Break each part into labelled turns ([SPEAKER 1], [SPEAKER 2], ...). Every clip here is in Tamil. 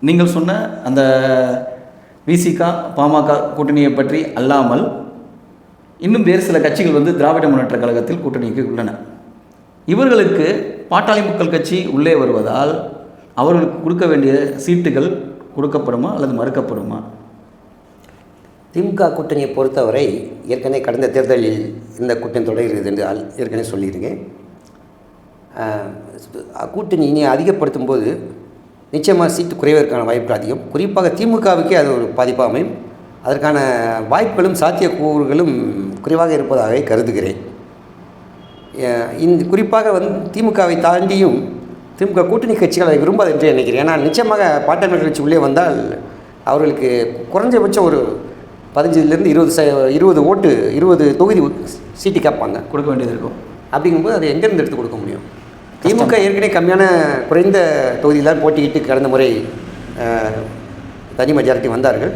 [SPEAKER 1] நீங்கள் சொன்ன அந்த விசிக பாமக கூட்டணியை பற்றி அல்லாமல் இன்னும் வேறு சில கட்சிகள் வந்து திராவிட முன்னேற்ற கழகத்தில் கூட்டணிக்கு உள்ளன. இவர்களுக்கு பாட்டாளி மக்கள் கட்சி உள்ளே வருவதால் அவர்களுக்கு கொடுக்க வேண்டிய சீட்டுகள் கொடுக்கப்படுமா அல்லது மறுக்கப்படுமா?
[SPEAKER 2] திமுக கூட்டணியை பொறுத்தவரை ஏற்கனவே கடந்த தேர்தலில் இந்த கூட்டணி தொடர்கிறது என்று ஏற்கனவே சொல்லியிருக்கேன். கூட்டணி இனி அதிகப்படுத்தும் போது நிச்சயமாக சீட்டு குறைவதற்கான வாய்ப்புகள் அதிகம். குறிப்பாக திமுகவுக்கே அது ஒரு பாதிப்பாக அமையும். அதற்கான வாய்ப்புகளும் சாத்தியக்கூறுகளும் குறைவாக இருப்பதாக கருதுகிறேன். குறிப்பாக திமுகவை தாண்டியும் திமுக கூட்டணி கட்சிகள் அதை விரும்பாது என்று நினைக்கிறேன். ஏன்னா நிச்சயமாக பாட்டாளி கட்சி உள்ளே வந்தால் அவர்களுக்கு குறைஞ்சபட்சம் ஒரு 15லேருந்து 20 தொகுதி சீட்டு கேட்பாங்க, கொடுக்க வேண்டியது இருக்கும். அப்படிங்கும்போது அதை எங்கேருந்து எடுத்து கொடுக்க முடியும்? திமுக ஏற்கனவே கம்மியான குறைந்த தொகுதியில் போட்டியிட்டு கடந்த முறை தனி மெஜாரிட்டி வந்தார்கள்.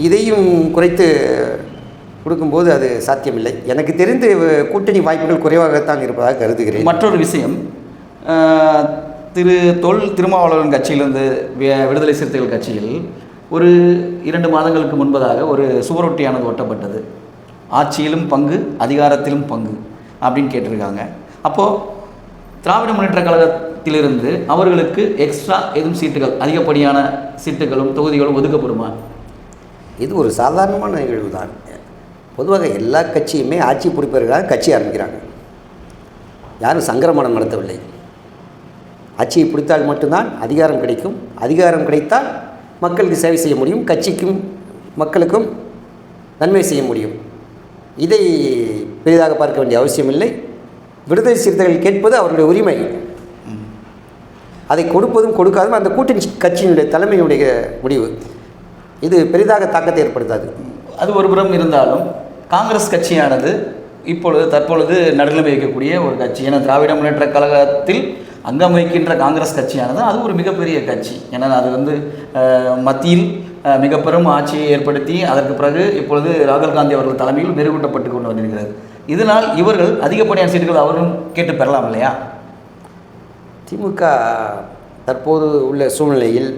[SPEAKER 2] இதையும் குறைத்து கொடுக்கும்போது அது சாத்தியமில்லை. எனக்கு தெரிந்து கூட்டணி வாய்ப்புகள் குறைவாகத்தான் இருப்பதாக கருதுகிறேன்.
[SPEAKER 1] மற்றொரு விஷயம், திருமாவளவன் கட்சியிலிருந்து விடுதலை சிறுத்தைகள் கட்சியில் ஒரு 2 மாதங்களுக்கு முன்பதாக ஒரு சுவரொட்டியானது ஒட்டப்பட்டது. ஆட்சியிலும் பங்கு, அதிகாரத்திலும் பங்கு அப்படின்னு கேட்டிருக்காங்க. அப்போது திராவிட முன்னேற்ற கழகத்திலிருந்து அவர்களுக்கு எக்ஸ்ட்ரா எதுவும் சீட்டுகள், அதிகப்படியான சீட்டுகளும் தொகுதிகளும் ஒதுக்கப்படுமா?
[SPEAKER 2] இது ஒரு சாதாரணமான நிகழ்வு தான். பொதுவாக எல்லா கட்சியுமே ஆட்சி பிடிப்பதற்காக கட்சி ஆரம்பிக்கிறாங்க. யாரும் சங்கரமணம் நடத்தவில்லை. ஆட்சியை பிடித்தால் மட்டும்தான் அதிகாரம் கிடைக்கும். அதிகாரம் கிடைத்தால் மக்களுக்கு சேவை செய்ய முடியும், கட்சிக்கும் மக்களுக்கும் நன்மை செய்ய முடியும். இதை பெரிதாக பார்க்க வேண்டிய அவசியமில்லை. விடுதலை சிறுத்தைகள் கேட்பது அவர்களுடைய உரிமை. அதை கொடுப்பதும் கொடுக்காதும் அந்த கூட்டணி கட்சியினுடைய தலைமையுடைய முடிவு. இது பெரிதாக தாக்கத்தை ஏற்படுத்தாது.
[SPEAKER 1] அது ஒரு புறம் இருந்தாலும் காங்கிரஸ் கட்சியானது தற்பொழுது நடுநிலை வைக்கக்கூடிய ஒரு கட்சி. ஏன்னா திராவிட முன்னேற்ற கழகத்தில் அங்கம் வகிக்கின்ற காங்கிரஸ் கட்சியானது அது ஒரு மிகப்பெரிய கட்சி. ஏன்னா அது மத்தியில் மிக பெரும் ஆட்சியை ஏற்படுத்தி அதற்கு பிறகு இப்பொழுது ராகுல் காந்தி அவர்கள் தலைமையில் மெருகூட்டப்பட்டு கொண்டு வந்திருக்கிறது. இதனால் இவர்கள் அதிகப்படியான சீட்டுகள் அவரும் கேட்டு பெறலாம் இல்லையா?
[SPEAKER 2] திமுக தற்போது உள்ள சூழ்நிலையில்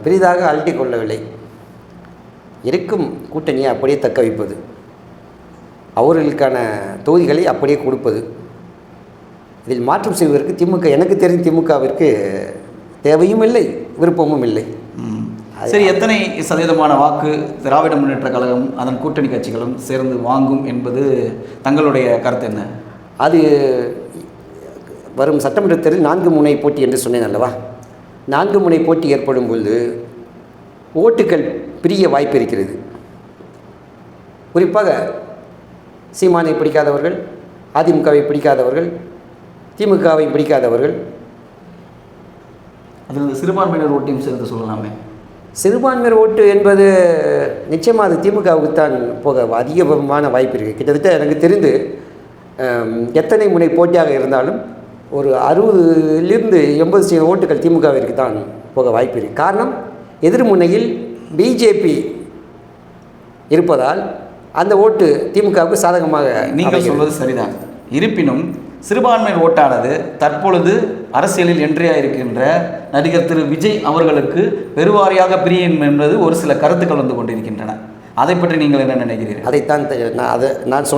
[SPEAKER 2] பெரிதாக அழட்டிக் கொள்ளவில்லை. இருக்கும் கூட்டணியை அப்படியே தக்க வைப்பது, அவர்களுக்கான தொகுதிகளை அப்படியே கொடுப்பது, இதில் மாற்றம் செய்வதற்கு எனக்கு தெரிந்த திமுகவிற்கு தேவையும் இல்லை, விருப்பமும் இல்லை.
[SPEAKER 1] சரி, எத்தனை சதவீதமான வாக்கு திராவிட முன்னேற்ற கழகம் அதன் கூட்டணி கட்சிகளும் சேர்ந்து வாங்கும் என்பது தங்களுடைய கருத்து என்ன?
[SPEAKER 2] அது வரும் சட்டமன்ற தேர்தலில் 4 முனை போட்டி என்று சொன்னேன் அல்லவா? 4 முனை போட்டி ஏற்படும் பொழுது ஓட்டுகள் பிரிய வாய்ப்பு இருக்கிறது. குறிப்பாக சீமானை பிடிக்காதவர்கள், அதிமுகவை பிடிக்காதவர்கள், திமுகவை பிடிக்காதவர்கள்,
[SPEAKER 1] அதில் சிறுபான்மையினர் ஓட்டையும் சேர்ந்து சொல்லலாமே.
[SPEAKER 2] சிறுபான்மையினர் ஓட்டு என்பது நிச்சயமாக அது திமுகவுக்கு தான் போக அதிகமான வாய்ப்பு இருக்குது. கிட்டத்தட்ட எனக்கு தெரிந்து எத்தனை முனை போட்டியாக இருந்தாலும் ஒரு 60லிருந்து 80% ஓட்டுகள் திமுகவிற்கு தான் போக வாய்ப்பு இருக்குது. காரணம், எதிர்முனையில் பிஜேபி இருப்பதால் அந்த ஓட்டு திமுகவுக்கு சாதகமாக.
[SPEAKER 1] நீங்கள் சொல்வது சரிதான். இருப்பினும் சிறுபான்மையினர் ஓட்டானது தற்பொழுது அரசியலில் என்ட்ரியாக இருக்கின்ற நடிகர் திரு விஜய் அவர்களுக்கு பெருவாரியாக பிரியும் என்பது ஒரு சில கருத்துக்கள் வந்து கொண்டிருக்கின்றன. அதை பற்றி நீங்கள் என்ன நினைக்கிறீர்கள்?
[SPEAKER 2] அதைத்தான் நான்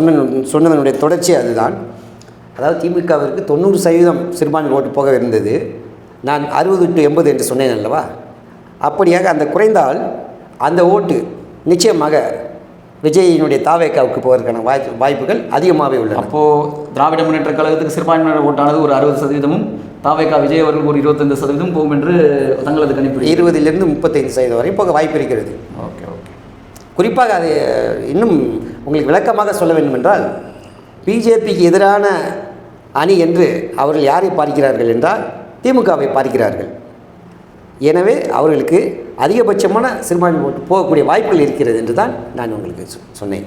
[SPEAKER 2] சொன்னதனுடைய தொடர்ச்சி அதுதான். அதாவது திமுகவிற்கு 90% சிறுபான்மை ஓட்டு போக இருந்தது. நான் 60 to 80 என்று சொன்னேன் அல்லவா? அப்படியாக அந்த குறைந்தால் அந்த ஓட்டு நிச்சயமாக விஜயினுடைய தாவேக்காவுக்கு போவதற்கான வாய்ப்புகள் அதிகமாகவே உள்ளன.
[SPEAKER 1] அப்போது திராவிட முன்னேற்ற கழகத்துக்கு சிறுபான்மையினர் ஓட்டானது ஒரு 60%, தாவேக்கா விஜய் அவர்கள் ஒரு 25% போகும் என்று தங்களது கணிப்பு.
[SPEAKER 2] 20லிருந்து 35% வரை போக வாய்ப்பு இருக்கிறது.
[SPEAKER 1] ஓகே.
[SPEAKER 2] குறிப்பாக அது இன்னும் உங்களுக்கு விளக்கமாக சொல்ல வேண்டும் என்றால், பிஜேபிக்கு எதிரான அணி என்று அவர்கள் யாரை பார்க்கிறார்கள் என்றால் திமுகவை பார்க்கிறார்கள். எனவே அவர்களுக்கு அதிகபட்சமான சிறுபான்மை ஓட்டு போகக்கூடிய வாய்ப்புகள் இருக்கிறது என்று தான் நான் உங்களுக்கு சொன்னேன்.